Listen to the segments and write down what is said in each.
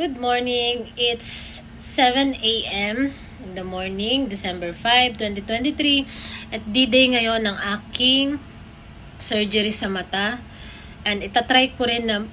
Good morning. It's 7 a.m. in the morning, December 5, 2023. At D-Day ngayon ng aking surgery sa mata. And itatry ko rin na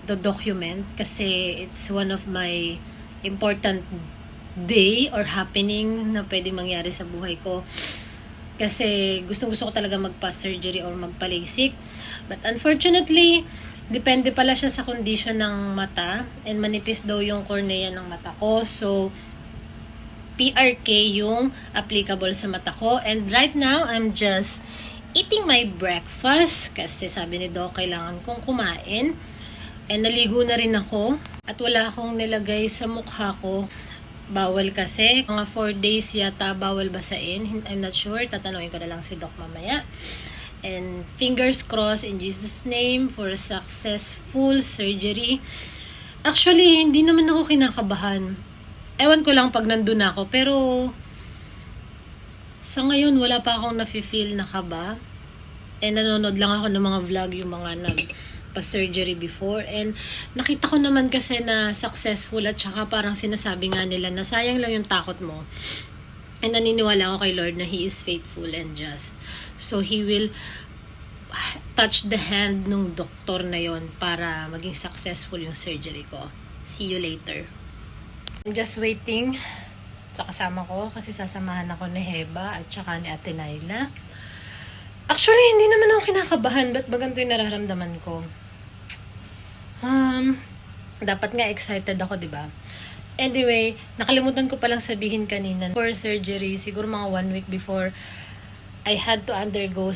mag-document kasi it's one of my important day or happening na pwede mangyari sa buhay ko. Kasi gustong-gusto ko talaga magpa-surgery or magpa-LASIK. But unfortunately, depende pala siya sa condition ng mata and manipis daw yung cornea ng mata ko. So, PRK yung applicable sa mata ko. And right now, I'm just eating my breakfast kasi sabi ni Doc, kailangan kong kumain. And naligo na rin ako at wala akong nilagay sa mukha ko. Bawal kasi. Mga 4 days yata bawal basain. I'm not sure. Tatanungin ko na lang si Doc mamaya. And fingers crossed in Jesus' name for a successful surgery. Actually, hindi naman ako kinakabahan. Ewan ko lang pag nandun ako. Pero sa ngayon, wala pa akong nafe-feel na kaba. And nanonood lang ako ng mga vlog yung mga nagpa-surgery before. And nakita ko naman kasi na successful at saka parang sinasabi nga nila na sayang lang yung takot mo. And naniniwala ako kay Lord na He is faithful and just. So, He will touch the hand nung doktor na yon para maging successful yung surgery ko. See you later. I'm just waiting sa kasama ko kasi sasamahan ako ni Heba at saka ni Ate Naila. Actually, hindi naman ako kinakabahan. Ba't maganto yung nararamdaman ko? Dapat nga excited ako, diba? Anyway, nakalimutan ko palang sabihin kanina. For surgery, siguro mga 1 week before, I had to undergo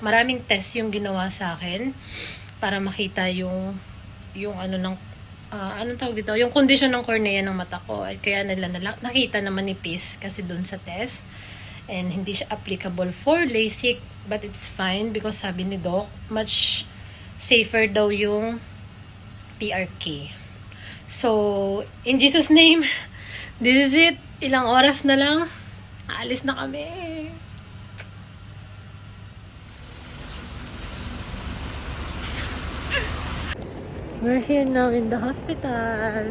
maraming test yung ginawa sa akin para makita yung anong tawag dito? Yung condition ng cornea ng mata ko. At kaya nila nakita na manipis kasi dun sa test. And hindi siya applicable for LASIK. But it's fine because sabi ni Doc, much safer daw yung PRK. So, in Jesus' name, this is it. Ilang oras na lang. Aalis na kami. We're here now in the hospital.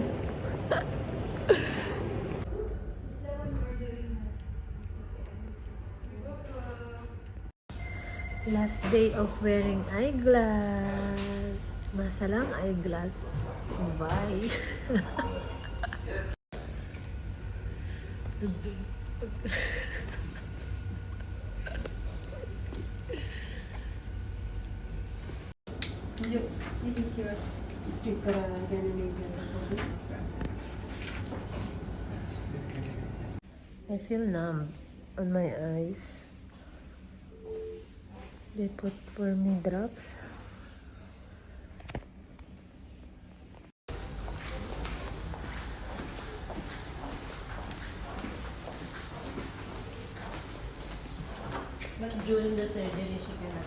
Last day of wearing eyeglass. Masalang eyeglass. Bye. It is yours. I feel numb on my eyes. They put for me drops. But during the surgery, she cannot.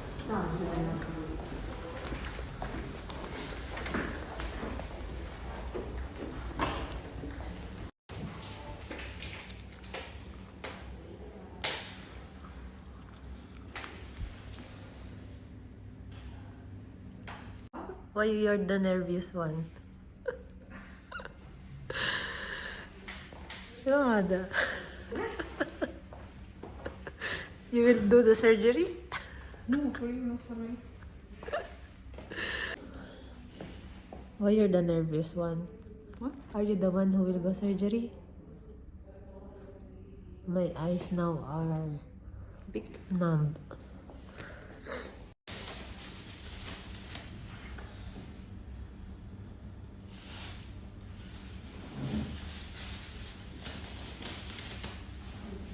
Why you're the nervous one? Ano hada? Yes. You will do the surgery? No, for you, not for me. Why you're the nervous one? What? Are you the one who will go surgery? My eyes now are Big. numb.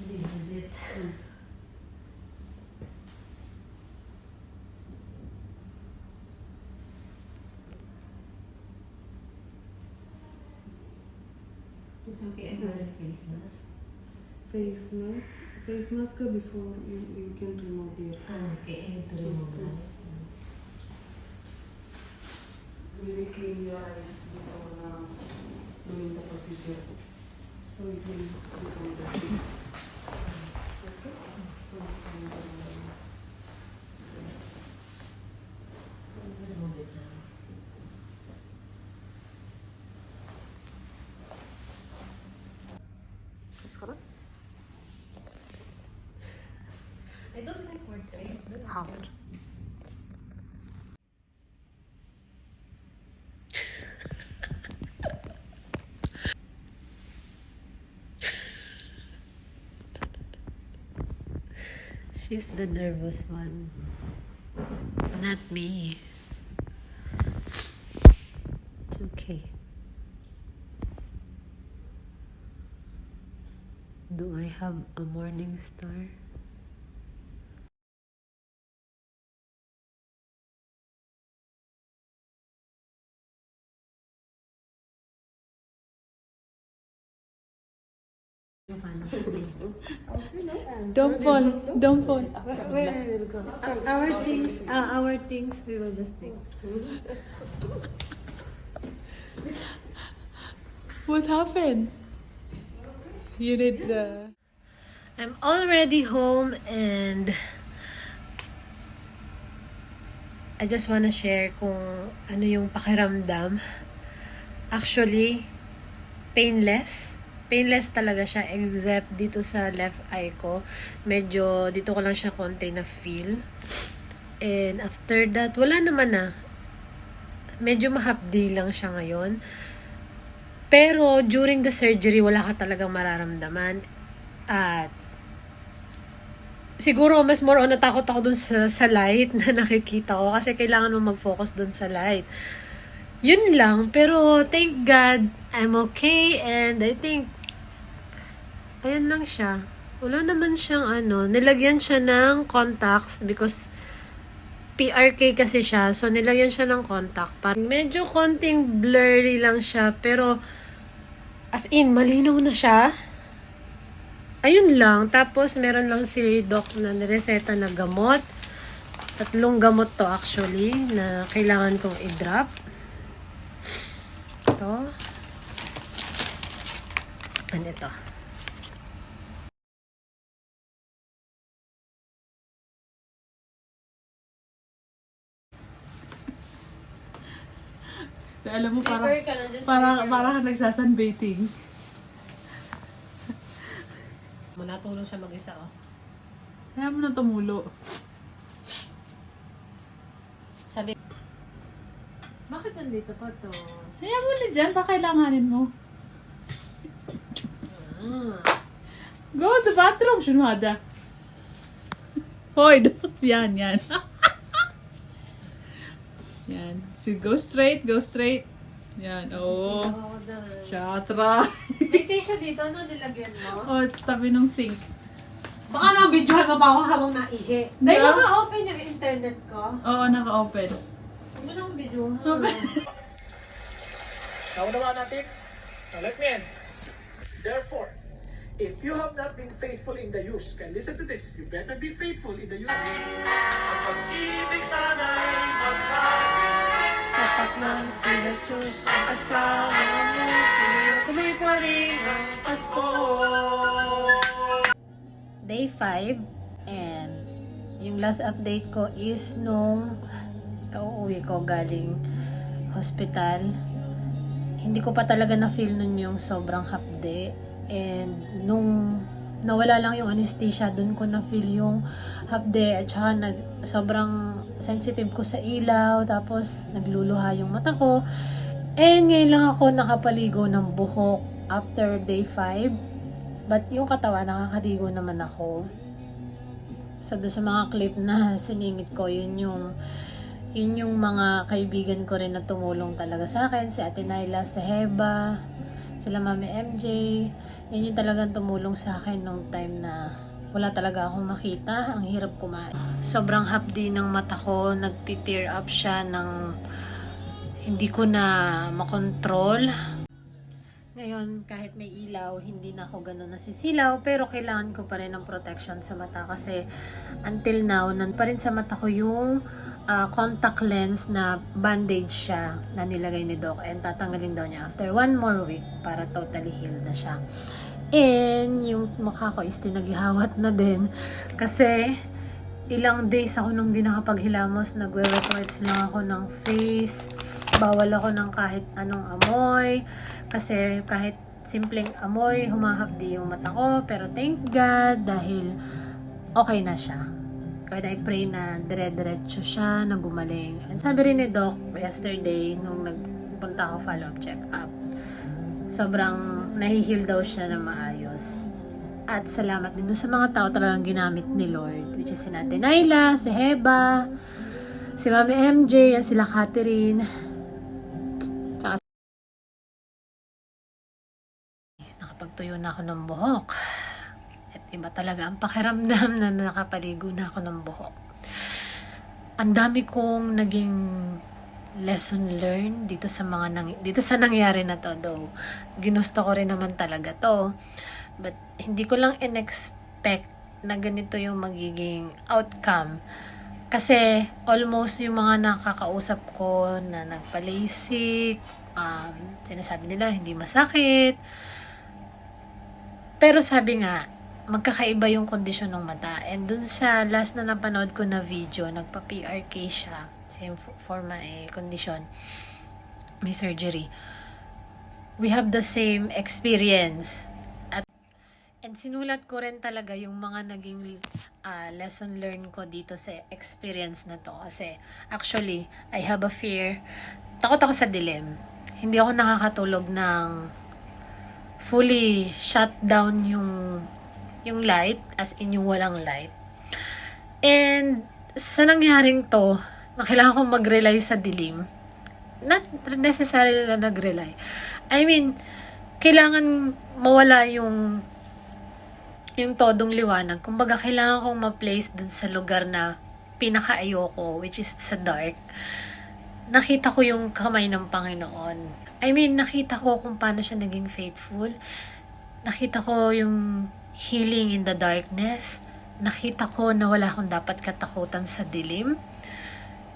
This is it. It's okay. Face mask. Face mask before you can remove it. Okay, I need to remove that. Really clean your eyes before doing the procedure. So it will become the same. Okay? So Remove it now. Just cross. I don't like portrait. حاضر. She's the nervous one. Not me. It's okay. Do I have a morning star? Don't fall. Don't fall. Where will go? Our things, we will just take. What happened? You did. I'm already home and I just wanna share kung ano yung pakiramdam. Actually, painless. Painless talaga siya except dito sa left eye ko. Medyo dito ko lang siya konti na feel. And after that, wala naman na. Medyo mahapdi lang siya ngayon. Pero during the surgery, wala ka talagang mararamdaman. At siguro mas more on natakot ako dun sa light na nakikita ko kasi kailangan mo mag-focus dun sa light. Yun lang. Pero thank God, I'm okay and I think ayan lang siya. Wala naman siyang nilagyan siya ng contacts because PRK kasi siya. So, nilagyan siya ng contact. Parang medyo konting blurry lang siya. Pero, as in, malinaw na siya. Ayun lang. Tapos, meron lang si Doc na nireseta na gamot. 3 gamot to actually na kailangan kong i-drop. Ito. Ano ito? Alam mo, parang nagsasunbathing. Natulong siya mag-isa, oh. Kaya mo na tumulo. Sabi, bakit nandito pa to? Kaya mo na dyan, baka kailanganin mo. Go to the bathroom, Shunwada. Hoy, yan. Yan. So, go straight. Yan, oh. Shatra. May tissue dito, ano nilagyan mo? Oh, tabi ng sink. Baka nang videohan mo pa ako habang naihi. Dahil Yeah. naka-open yung internet ko. Oo, naka-open. Huwag mo nang videohan. Naunawa natin? Now let me end. Therefore, if you have not been faithful in the use, and listen to this, you better be faithful in the use. Ang pag-ibig sana'y magkagin. Sapat lang si Jesus ang asawa mo. Tuloy pa rin ang Pasko. Day 5 and yung last update ko is nung kauuwi ko galing hospital. Hindi ko pa talaga na-feel nun yung sobrang hapde. And nung nawala lang yung anesthesia, dun ko na-feel yung hapde. At saka sobrang sensitive ko sa ilaw. Tapos nagluluha yung mata ko. And ngayon lang ako nakapaligo ng buhok after day 5. But yung katawan, nakakaligo naman ako. So doon sa mga clip na siningit ko, yun yung mga kaibigan ko rin na tumulong talaga sa akin. Si Ate Naila, si Heba, sila Mami MJ. Yun yung talagang tumulong sa akin nung time na wala talaga akong makita. Ang hirap kumain. Sobrang hapdi ng mata ko. Nagti-tear up siya ng hindi ko na makontrol. Ngayon, kahit may ilaw, hindi na ako ganun nasisilaw. Pero kailangan ko pa rin ng protection sa mata. Kasi until now, pa rin sa mata ko yung contact lens na bandage siya na nilagay ni Doc. And tatanggalin daw niya after 1 more week para totally healed na siya. And yung mukha ko is tinaghihawat na din. Kasi ilang days ako nung di nakapaghilamos. Nagwe-wet wipes lang ako ng face. Bawal ako ng kahit anong amoy. Kasi kahit simpleng amoy, humahapdi yung mata ko. Pero thank God, dahil okay na siya. And I pray na dire-diretso siya, na gumaling. And sabi rin ni Doc yesterday, nung nagpunta ako follow-up check-up, sobrang nahihil daw siya na maayos. At salamat din doon sa mga tao talagang ginamit ni Lord, which is si Ate Naila, si Heba, si Mami MJ, yan sila Catherine. Tsaka nakapagtuyo na ako ng buhok. At iba talaga ang pakiramdam na nakapaligo na ako ng buhok. Ang dami kong naging lesson learned dito sa dito sa nangyari na to, though ginusto ko rin naman talaga to. But hindi ko lang in-expect na ganito yung magiging outcome. Kasi almost yung mga nakakausap ko na nagpa-LASIK, sinasabi nila hindi masakit. Pero sabi nga, magkakaiba yung kondisyon ng mata. And dun sa last na napanood ko na video, nagpa-PRK siya. Same for my condition. May surgery. We have the same experience. And sinulat ko rin talaga yung mga naging lesson learned ko dito sa experience na to. Kasi actually, I have a fear. Takot ako sa dilim. Hindi ako nakakatulog ng fully shut down yung light, as in yung walang light. And sa nangyaring to, na kailangan kong mag-rely sa dilim. Not necessarily na nag-rely. I mean, kailangan mawala yung todong liwanag. Kumbaga, kailangan kong ma-place dun sa lugar na pinaka-ayoko, which is sa dark. Nakita ko yung kamay ng Panginoon. I mean, nakita ko kung paano siya naging faithful. Nakita ko yung healing in the darkness. Nakita ko na wala akong dapat katakutan sa dilim.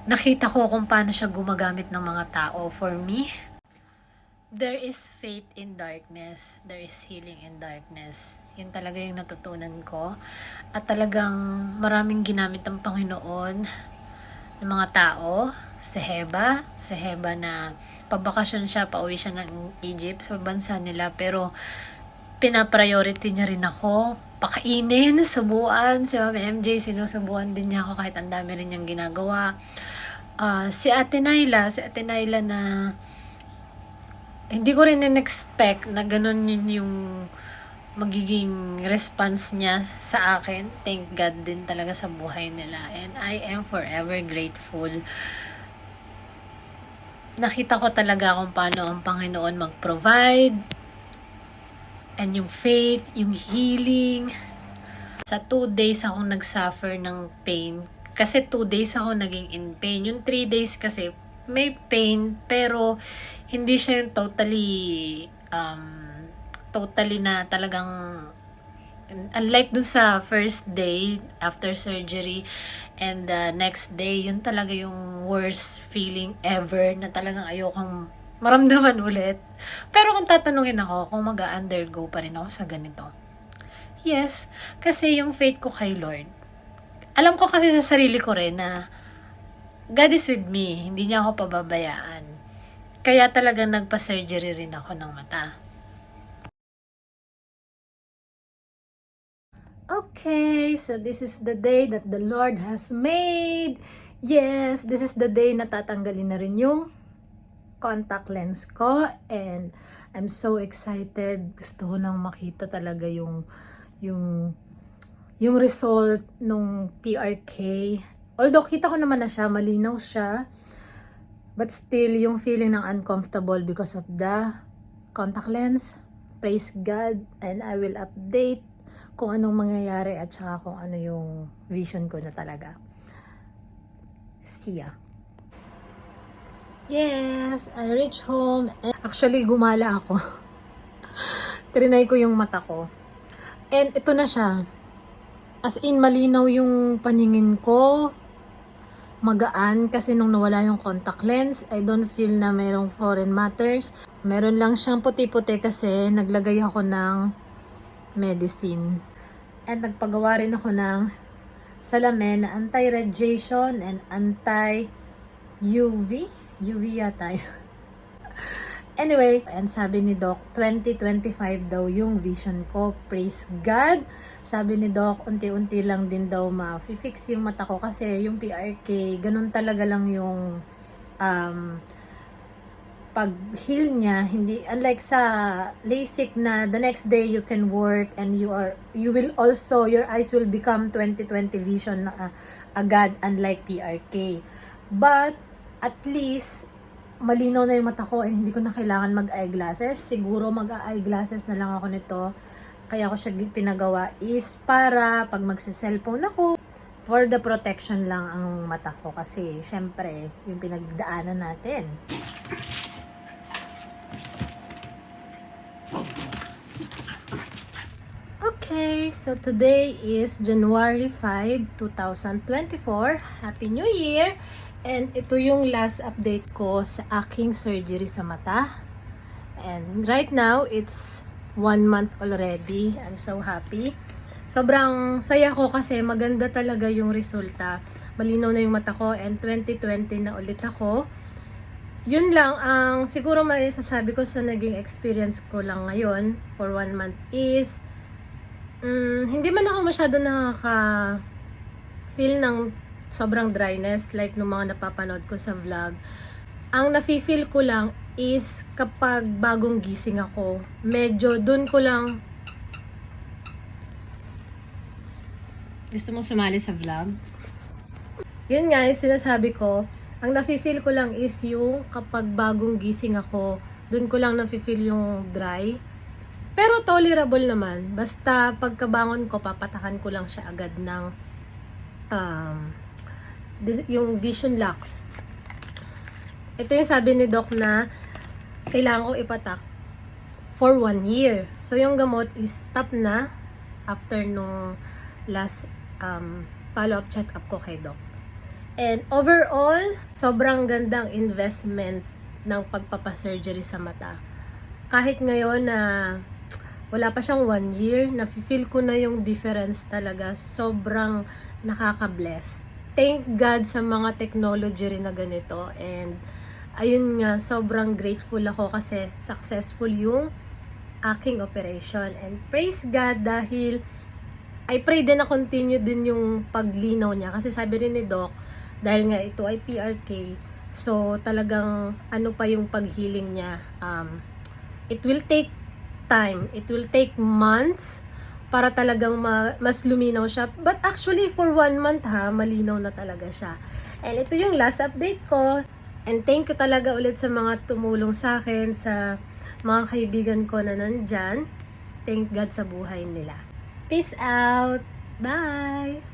Nakita ko kung paano siya gumagamit ng mga tao for me. There is faith in darkness. There is healing in darkness. Yun talaga yung natutunan ko. At talagang maraming ginamit ng Panginoon ng mga tao. Si Heba na pabakasyon siya, pauwi siya ng Egypt sa bansa nila. Pero pinapriority niya rin ako. Pakainin, subuan. Si Mami MJ, sinusubuan din niya ako kahit ang dami rin niyang ginagawa. Si Ate Naila na hindi ko rin in-expect na ganun yun yung magiging response niya sa akin. Thank God din talaga sa buhay nila. And I am forever grateful. Nakita ko talaga kung paano ang Panginoon mag-provide. And yung faith, yung healing. Sa 2 days akong nag-suffer ng pain. Kasi 2 days ako naging in pain. Yung 3 days kasi may pain, pero hindi siya yung totally na talagang, unlike dun sa first day after surgery and the next day, yun talaga yung worst feeling ever na talagang ayokong maramdaman ulit. Pero kung tatanungin ako kung mag-undergo pa rin ako sa ganito, yes, kasi yung faith ko kay Lord. Alam ko kasi sa sarili ko rin na God is with me, hindi niya ako pababayaan. Kaya talagang nagpa-surgery rin ako ng mata. Okay, so this is the day that the Lord has made. Yes, this is the day na tatanggalin na rin yung contact lens ko. And I'm so excited. Gusto ko nang makita talaga yung result nung PRK. Although kita ko naman na siya, malinaw siya. But still, yung feeling ng uncomfortable because of the contact lens. Praise God. And I will update kung anong mangyayari at saka kung ano yung vision ko na talaga. See ya. Yes, I reached home. And actually, gumala ako. Trinay ko yung mata ko. And ito na siya. As in, malinaw yung paningin ko. Magaan kasi nung nawala yung contact lens, I don't feel na mayroong foreign matters. Meron lang siyang puti-puti kasi naglagay ako ng medicine. And nagpagawa rin ako ng salamin na anti-radiation and anti-UV. UV yata. Anyway, and sabi ni Doc, 2025 daw yung vision ko. Praise God! Sabi ni Doc, unti-unti lang din daw ma-fix yung mata ko kasi yung PRK, ganun talaga lang yung pag-heal niya. Hindi, unlike sa LASIK na the next day you can work and you will also, your eyes will become 20/20 vision na agad, unlike PRK. But, at least, malinaw na yung mata ko and hindi ko na kailangan mag-eyeglasses. Siguro mag-eyeglasses na lang ako nito. Kaya ko siya pinagawa is para pag magse-cellphone ako, for the protection lang ang mata ko. Kasi, syempre, yung pinagdaanan natin. Okay, so today is January 5, 2024. Happy New Year! And ito yung last update ko sa aking surgery sa mata. And right now, it's 1 month already. I'm so happy. Sobrang saya ko kasi maganda talaga yung resulta. Malinaw na yung mata ko and 2020 na ulit ako. Yun lang, ang siguro may sasabi ko sa naging experience ko lang ngayon for 1 month is hindi man ako masyado nakaka-feel ng sobrang dryness like nung mga napapanood ko sa vlog. Ang nafe-feel ko lang is kapag bagong gising ako, medyo dun ko lang. Gusto mong sumali sa vlog? Yun nga yung sinasabi ko. Ang nafe-feel ko lang is yung kapag bagong gising ako, dun ko lang nafe-feel yung dry. Pero tolerable naman. Basta pagkabangon ko, papatakan ko lang siya agad ng yung vision lux. Ito yung sabi ni Doc na kailangan ko ipatak for 1 year. So yung gamot is stop na after nung last follow-up check-up ko kay Doc. And overall, sobrang gandang investment ng pagpapasurgery sa mata. Kahit ngayon na wala pa siyang 1 year, nafe-feel ko na yung difference talaga. Sobrang nakaka-bless. Thank God sa mga technology rin na ganito. And ayun nga, sobrang grateful ako kasi successful yung aking operation. And praise God dahil I pray din na continue din yung paglinaw niya. Kasi sabi rin ni Doc, dahil nga ito ay PRK, so talagang ano pa yung pag-healing niya. It will take time. It will take months para talagang mas luminaw siya. But actually, for 1 month malinaw na talaga siya. And ito yung last update ko. And thank you talaga ulit sa mga tumulong sa akin, sa mga kaibigan ko na nandyan. Thank God sa buhay nila. Peace out! Bye!